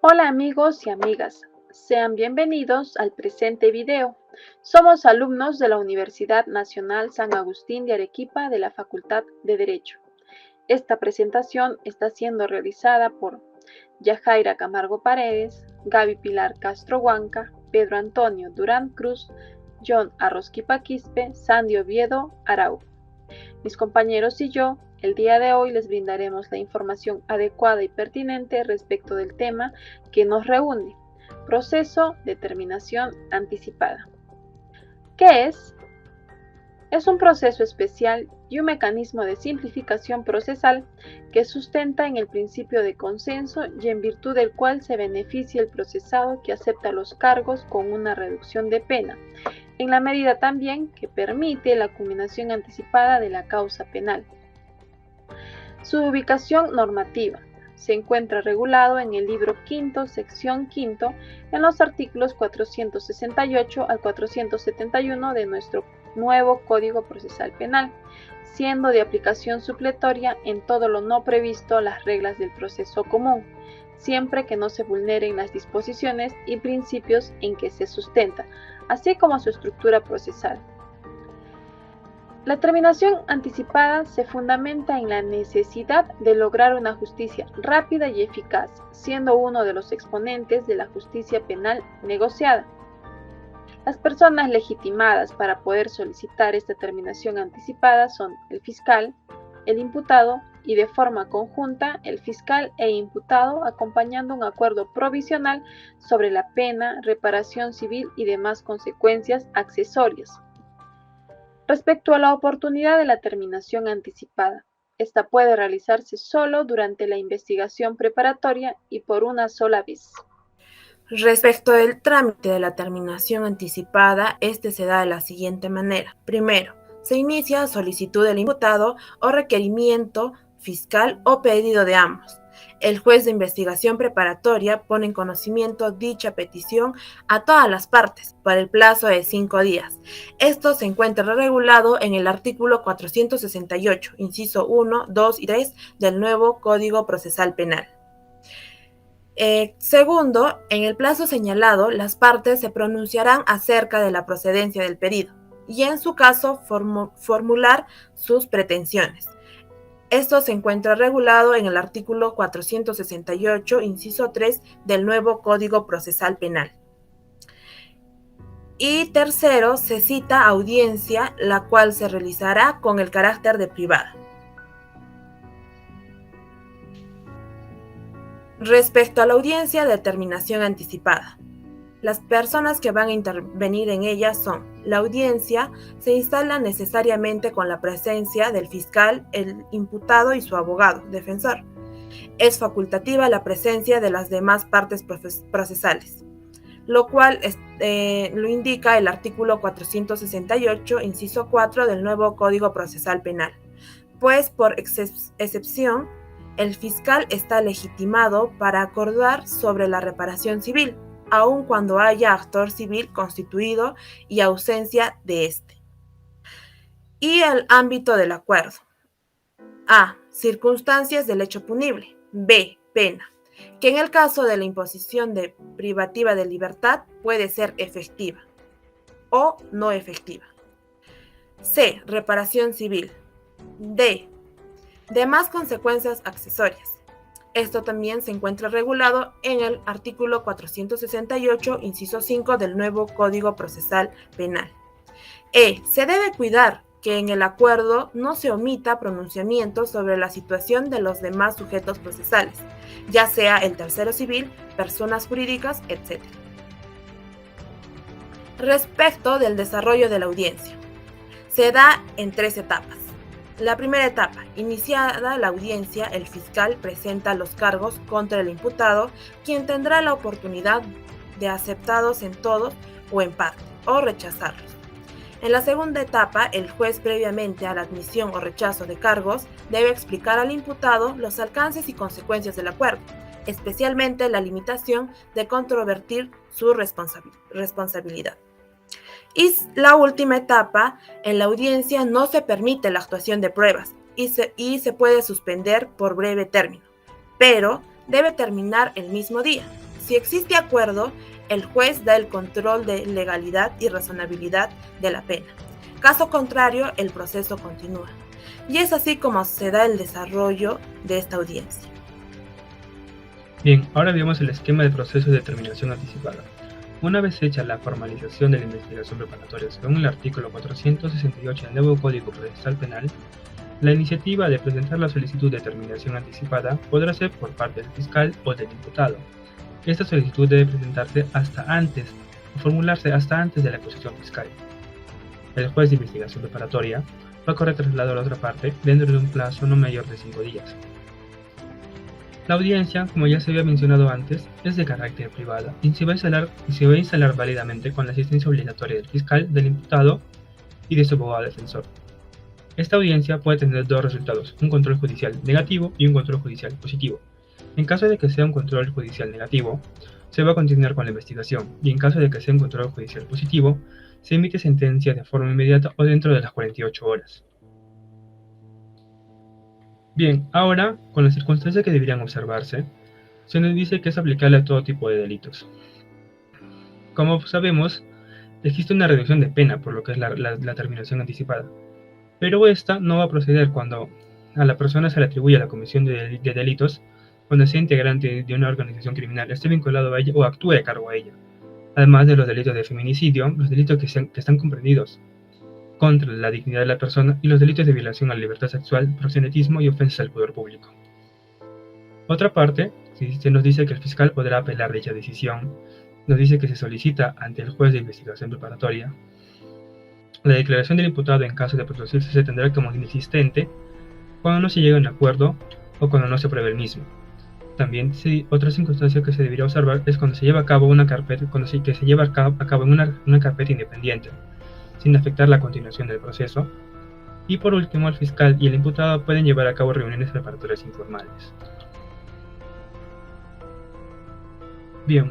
Hola amigos y amigas, sean bienvenidos al presente video. Somos alumnos de la Universidad Nacional San Agustín de Arequipa de la Facultad de Derecho. Esta presentación está siendo realizada por Yajaira Camargo Paredes, Gaby Pilar Castro Huanca, Pedro Antonio Durán Cruz, John Arrozquipa Quispe, Sandy Oviedo Araujo. Mis compañeros y yo, el día de hoy les brindaremos la información adecuada y pertinente respecto del tema que nos reúne, proceso de terminación anticipada. ¿Qué es? Es un proceso especial y un mecanismo de simplificación procesal que sustenta en el principio de consenso y en virtud del cual se beneficia el procesado que acepta los cargos con una reducción de pena, en la medida también que permite la culminación anticipada de la causa penal. Su ubicación normativa se encuentra regulado en el libro quinto, sección quinto, en los artículos 468 al 471 de nuestro nuevo Código Procesal Penal, siendo de aplicación supletoria en todo lo no previsto las reglas del proceso común, siempre que no se vulneren las disposiciones y principios en que se sustenta, así como su estructura procesal. La terminación anticipada se fundamenta en la necesidad de lograr una justicia rápida y eficaz, siendo uno de los exponentes de la justicia penal negociada. Las personas legitimadas para poder solicitar esta terminación anticipada son el fiscal, el imputado y de forma conjunta el fiscal e imputado acompañando un acuerdo provisional sobre la pena, reparación civil y demás consecuencias accesorias. Respecto a la oportunidad de la terminación anticipada, esta puede realizarse solo durante la investigación preparatoria y por una sola vez. Respecto del trámite de la terminación anticipada, este se da de la siguiente manera. Primero, se inicia solicitud del imputado o requerimiento fiscal o pedido de ambos. El juez de investigación preparatoria pone en conocimiento dicha petición a todas las partes por el plazo de 5 días. Esto se encuentra regulado en el artículo 468, inciso 1, 2 y 3 del nuevo Código Procesal Penal. Segundo, en el plazo señalado, las partes se pronunciarán acerca de la procedencia del pedido y en su caso formular sus pretensiones. Esto se encuentra regulado en el artículo 468, inciso 3 del nuevo Código Procesal Penal. Y tercero, se cita audiencia, la cual se realizará con el carácter de privada. Respecto a la audiencia de terminación anticipada, las personas que van a intervenir en ella son: la audiencia se instala necesariamente con la presencia del fiscal, el imputado y su abogado, defensor. Es facultativa la presencia de las demás partes procesales, lo cual lo indica el artículo 468, inciso 4 del nuevo Código Procesal Penal, pues por excepción, el fiscal está legitimado para acordar sobre la reparación civil, aun cuando haya actor civil constituido y ausencia de éste. Y el ámbito del acuerdo. A. Circunstancias del hecho punible. B. Pena, que en el caso de la imposición de privativa de libertad puede ser efectiva o no efectiva. C. Reparación civil. D. Demás consecuencias accesorias. Esto también se encuentra regulado en el artículo 468, inciso 5 del nuevo Código Procesal Penal. Se debe cuidar que en el acuerdo no se omita pronunciamiento sobre la situación de los demás sujetos procesales, ya sea el tercero civil, personas jurídicas, etc. Respecto del desarrollo de la audiencia, se da en 3 etapas. La primera etapa: iniciada la audiencia, el fiscal presenta los cargos contra el imputado, quien tendrá la oportunidad de aceptarlos en todos o en parte, o rechazarlos. En la segunda etapa, el juez, previamente a la admisión o rechazo de cargos, debe explicar al imputado los alcances y consecuencias del acuerdo, especialmente la limitación de controvertir su responsabilidad. Y la última etapa, en la audiencia no se permite la actuación de pruebas y se puede suspender por breve término, pero debe terminar el mismo día, Si existe acuerdo, el juez da el control de legalidad y razonabilidad de la pena. Caso contrario, el proceso continúa. Y es así como se da el desarrollo de esta audiencia. Bien, ahora veamos el esquema de proceso de determinación anticipada. Una vez hecha la formalización de la investigación preparatoria según el artículo 468 del nuevo Código Procesal Penal, la iniciativa de presentar la solicitud de determinación anticipada podrá ser por parte del fiscal o del imputado. Esta solicitud debe presentarse o formularse hasta antes de la acusación fiscal. El juez de investigación preparatoria va a correr traslado a la otra parte dentro de un plazo no mayor de 5 días. La audiencia, como ya se había mencionado antes, es de carácter privada y se va a instalar válidamente con la asistencia obligatoria del fiscal, del imputado y de su abogado defensor. Esta audiencia puede tener dos resultados, un control judicial negativo y un control judicial positivo. En caso de que sea un control judicial negativo, se va a continuar con la investigación, y en caso de que sea un control judicial positivo, se emite sentencia de forma inmediata o dentro de las 48 horas. Bien, ahora, con las circunstancias que deberían observarse, se nos dice que es aplicable a todo tipo de delitos. Como sabemos, existe una reducción de pena por lo que es la terminación anticipada, pero esta no va a proceder cuando a la persona se le atribuye la comisión de delitos cuando sea integrante de una organización criminal, esté vinculado a ella o actúe a cargo a ella, además de los delitos de feminicidio, los delitos que están comprendidos contra la dignidad de la persona y los delitos de violación a la libertad sexual, proxenetismo y ofensas al poder público. Otra parte, se nos dice que el fiscal podrá apelar dicha decisión, nos dice que se solicita ante el juez de investigación preparatoria. La declaración del imputado en caso de producirse se tendrá como inexistente cuando no se llega a un acuerdo o cuando no se apruebe el mismo. También, otra circunstancia que se debería observar es cuando se lleva a cabo una carpeta, en una carpeta independiente, sin afectar la continuación del proceso. Y por último, el fiscal y el imputado pueden llevar a cabo reuniones preparatorias informales. Bien,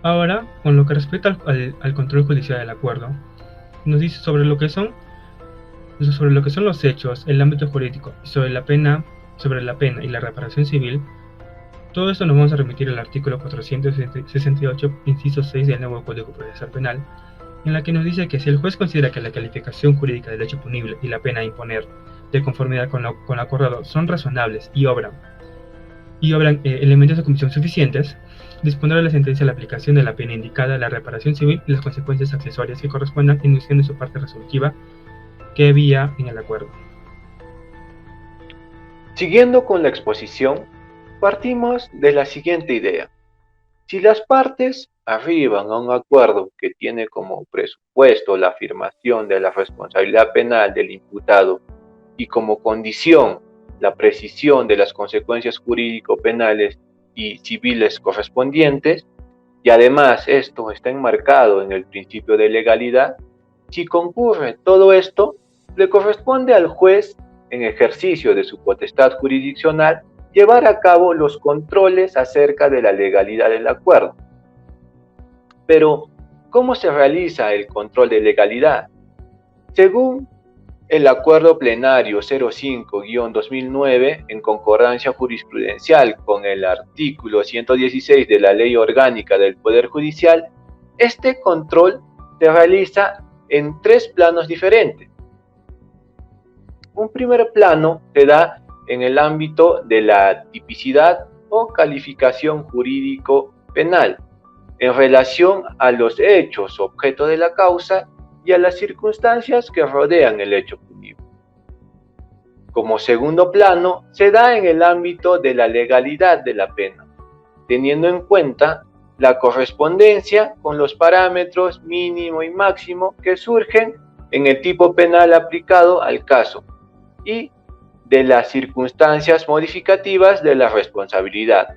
ahora, con lo que respecta al control judicial del acuerdo, nos dice sobre lo que son los hechos, el ámbito jurídico y sobre la pena y la reparación civil. Todo esto nos vamos a remitir al artículo 468, inciso 6 del nuevo Código Procesal Penal, en la que nos dice que si el juez considera que la calificación jurídica del hecho punible y la pena a imponer de conformidad con lo acordado son razonables y obran elementos de comisión suficientes, dispondrá la sentencia la aplicación de la pena indicada, la reparación civil y las consecuencias accesorias que correspondan en función de su parte resolutiva que había en el acuerdo. Siguiendo con la exposición, partimos de la siguiente idea. Si las partes arriban a un acuerdo que tiene como presupuesto la afirmación de la responsabilidad penal del imputado y como condición la precisión de las consecuencias jurídico-penales y civiles correspondientes, y además esto está enmarcado en el principio de legalidad, si concurre todo esto, le corresponde al juez, en ejercicio de su potestad jurisdiccional, llevar a cabo los controles acerca de la legalidad del acuerdo. Pero, ¿cómo se realiza el control de legalidad? Según el Acuerdo Plenario 05-2009, en concordancia jurisprudencial con el artículo 116 de la Ley Orgánica del Poder Judicial, este control se realiza en 3 planos diferentes. Un primer plano se da en el ámbito de la tipicidad o calificación jurídico-penal, en relación a los hechos objeto de la causa y a las circunstancias que rodean el hecho punible. Como segundo plano, se da en el ámbito de la legalidad de la pena, teniendo en cuenta la correspondencia con los parámetros mínimo y máximo que surgen en el tipo penal aplicado al caso y de las circunstancias modificativas de la responsabilidad.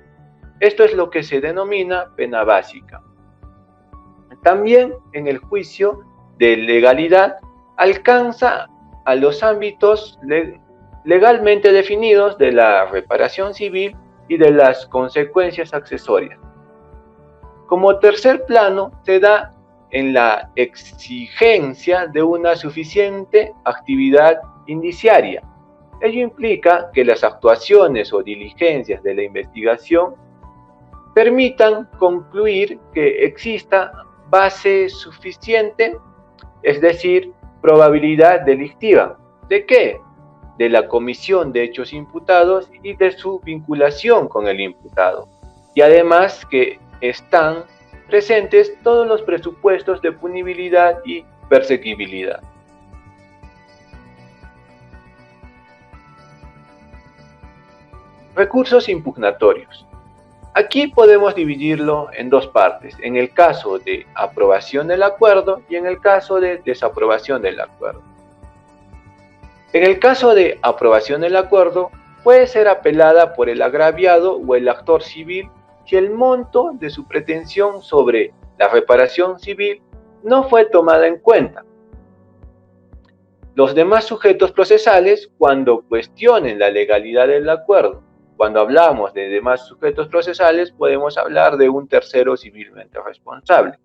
Esto es lo que se denomina pena básica. También en el juicio de legalidad alcanza a los ámbitos legalmente definidos de la reparación civil y de las consecuencias accesorias. Como tercer plano se da en la exigencia de una suficiente actividad indiciaria. Ello implica que las actuaciones o diligencias de la investigación permitan concluir que exista base suficiente, es decir, probabilidad delictiva. ¿De qué? De la comisión de hechos imputados y de su vinculación con el imputado. Y además que están presentes todos los presupuestos de punibilidad y perseguibilidad. Recursos impugnatorios. Aquí podemos dividirlo en dos partes, en el caso de aprobación del acuerdo y en el caso de desaprobación del acuerdo. En el caso de aprobación del acuerdo, puede ser apelada por el agraviado o el actor civil si el monto de su pretensión sobre la reparación civil no fue tomada en cuenta. Los demás sujetos procesales, cuando cuestionen la legalidad del acuerdo, cuando hablamos de demás sujetos procesales, podemos hablar de un tercero civilmente responsable.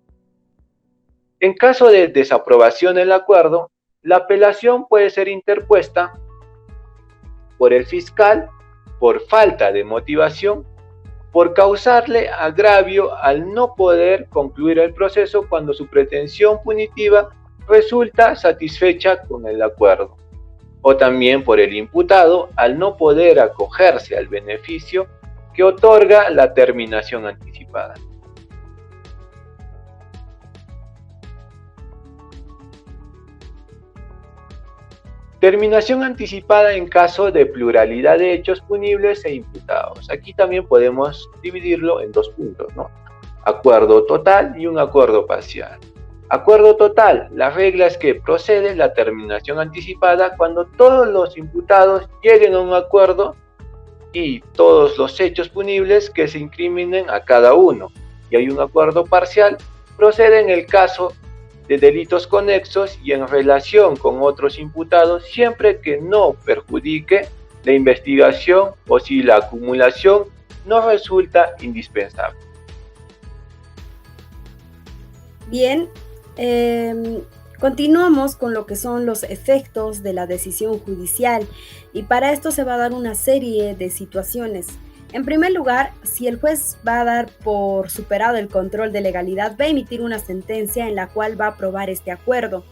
En caso de desaprobación del acuerdo, la apelación puede ser interpuesta por el fiscal por falta de motivación, por causarle agravio al no poder concluir el proceso cuando su pretensión punitiva resulta satisfecha con el acuerdo, o también por el imputado al no poder acogerse al beneficio que otorga la terminación anticipada. Terminación anticipada en caso de pluralidad de hechos punibles e imputados. Aquí también podemos dividirlo en dos puntos, ¿no? Acuerdo total y un acuerdo parcial. Acuerdo total. La regla es que procede la terminación anticipada cuando todos los imputados lleguen a un acuerdo y todos los hechos punibles que se incriminen a cada uno. Y hay un acuerdo parcial. Procede en el caso de delitos conexos y en relación con otros imputados siempre que no perjudique la investigación o si la acumulación no resulta indispensable. Bien, continuamos con lo que son los efectos de la decisión judicial y para esto se va a dar una serie de situaciones. En primer lugar, si el juez va a dar por superado el control de legalidad, va a emitir una sentencia en la cual va a aprobar este acuerdo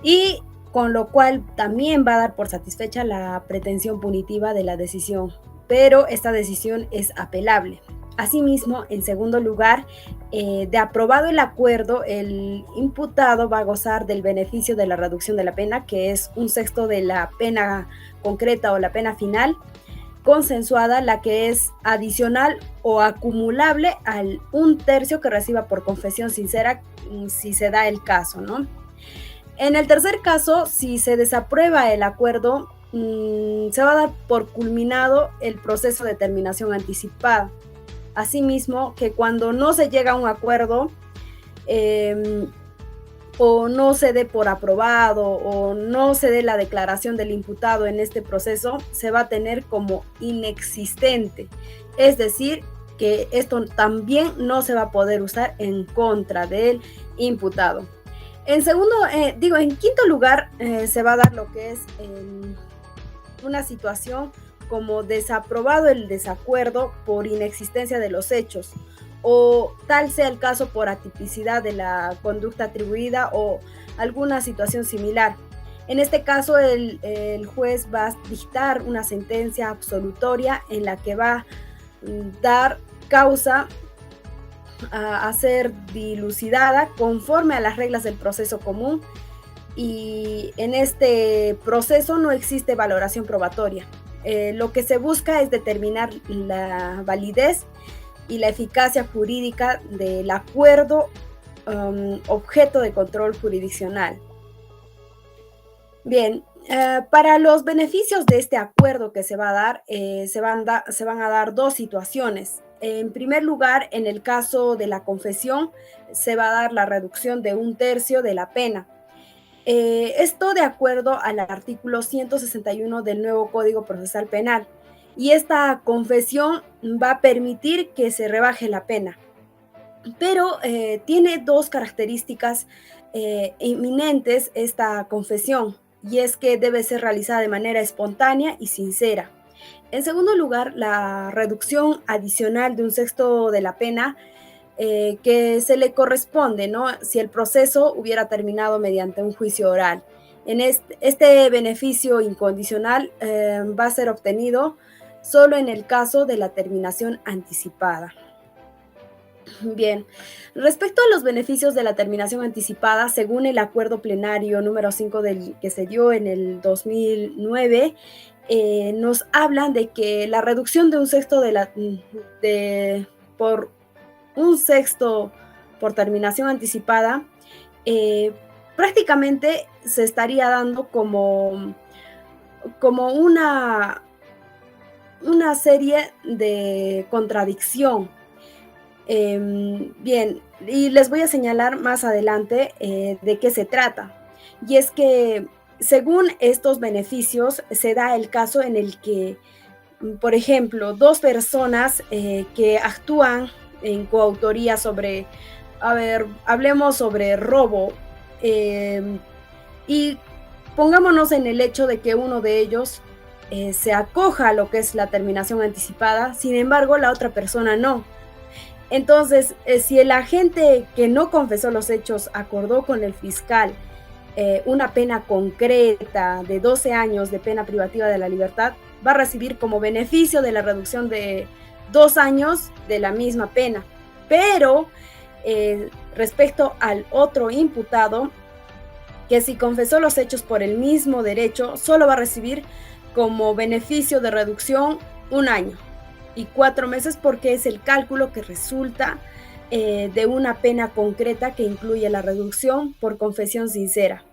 y con lo cual también va a dar por satisfecha la pretensión punitiva de la decisión, pero esta decisión es apelable. Asimismo, en segundo lugar, de aprobado el acuerdo, el imputado va a gozar del beneficio de la reducción de la pena, que es 1/6 de la pena concreta o la pena final, consensuada, la que es adicional o acumulable al 1/3 que reciba por confesión sincera, si se da el caso, ¿no? En el tercer caso, si se desaprueba el acuerdo, se va a dar por culminado el proceso de terminación anticipada. Asimismo, que cuando no se llega a un acuerdo, o no se dé por aprobado o no se dé la declaración del imputado en este proceso, se va a tener como inexistente. Es decir, que esto también no se va a poder usar en contra del imputado. En quinto lugar, se va a dar lo que es una situación como desaprobado el desacuerdo por inexistencia de los hechos, o tal sea el caso por atipicidad de la conducta atribuida o alguna situación similar. En este caso, el juez va a dictar una sentencia absolutoria en la que va a dar causa a ser dilucidada conforme a las reglas del proceso común, y en este proceso no existe valoración probatoria. Lo que se busca es determinar la validez y la eficacia jurídica del acuerdo objeto de control jurisdiccional. Bien, para los beneficios de este acuerdo que se va a dar, se van a dar dos situaciones. En primer lugar, en el caso de la confesión, se va a dar la reducción de 1/3 de la pena. Esto de acuerdo al artículo 161 del nuevo Código Procesal Penal. Y esta confesión va a permitir que se rebaje la pena. Pero tiene dos características eminentes esta confesión, y es que debe ser realizada de manera espontánea y sincera. En segundo lugar, la reducción adicional de un sexto de la pena que se le corresponde, ¿no? Si el proceso hubiera terminado mediante un juicio oral. En este beneficio incondicional va a ser obtenido solo en el caso de la terminación anticipada. Bien, respecto a los beneficios de la terminación anticipada, según el acuerdo plenario número 5 que se dio en el 2009, nos hablan de que la reducción de un sexto por un sexto por terminación anticipada, prácticamente se estaría dando como una serie de contradicción. Bien, y les voy a señalar más adelante de qué se trata. Y es que según estos beneficios se da el caso en el que, por ejemplo, dos personas que actúan en coautoría sobre, hablemos sobre robo, y pongámonos en el hecho de que uno de ellos se acoja a lo que es la terminación anticipada, sin embargo la otra persona no. Entonces, si el agente que no confesó los hechos acordó con el fiscal una pena concreta de 12 años de pena privativa de la libertad, va a recibir como beneficio de la reducción de 2 años de la misma pena. Pero respecto al otro imputado, que si confesó los hechos por el mismo derecho, solo va a recibir como beneficio de reducción 1 año y 4 meses, porque es el cálculo que resulta de una pena concreta que incluye la reducción por confesión sincera.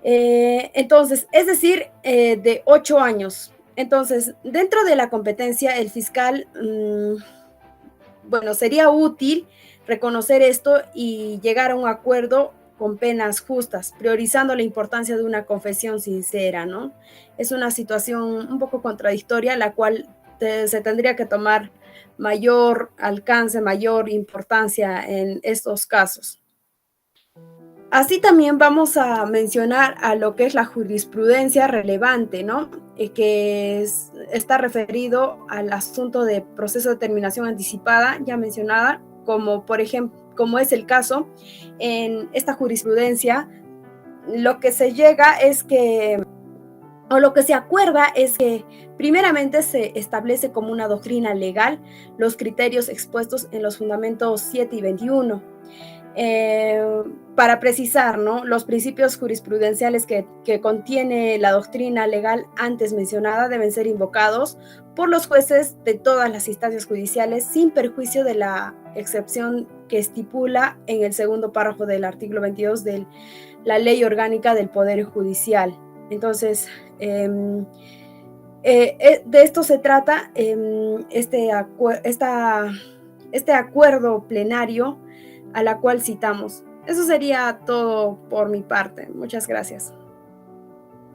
Entonces, es decir, de 8 años. Entonces, dentro de la competencia, el fiscal, sería útil reconocer esto y llegar a un acuerdo con penas justas, priorizando la importancia de una confesión sincera, ¿no? Es una situación un poco contradictoria, la cual se tendría que tomar mayor alcance, mayor importancia en estos casos. Así también vamos a mencionar a lo que es la jurisprudencia relevante, ¿no? Que está referido al asunto de proceso de terminación anticipada, ya mencionada, como por ejemplo, como es el caso en esta jurisprudencia, lo que se llega es que, o lo que se acuerda es que primeramente se establece como una doctrina legal los criterios expuestos en los fundamentos 7 y 21. Para precisar, ¿no?, los principios jurisprudenciales que contiene la doctrina legal antes mencionada deben ser invocados por los jueces de todas las instancias judiciales sin perjuicio de la excepción que estipula en el segundo párrafo del artículo 22 de la Ley Orgánica del Poder Judicial. Entonces, de esto se trata este acuerdo plenario a la cual citamos. Eso sería todo por mi parte. Muchas gracias.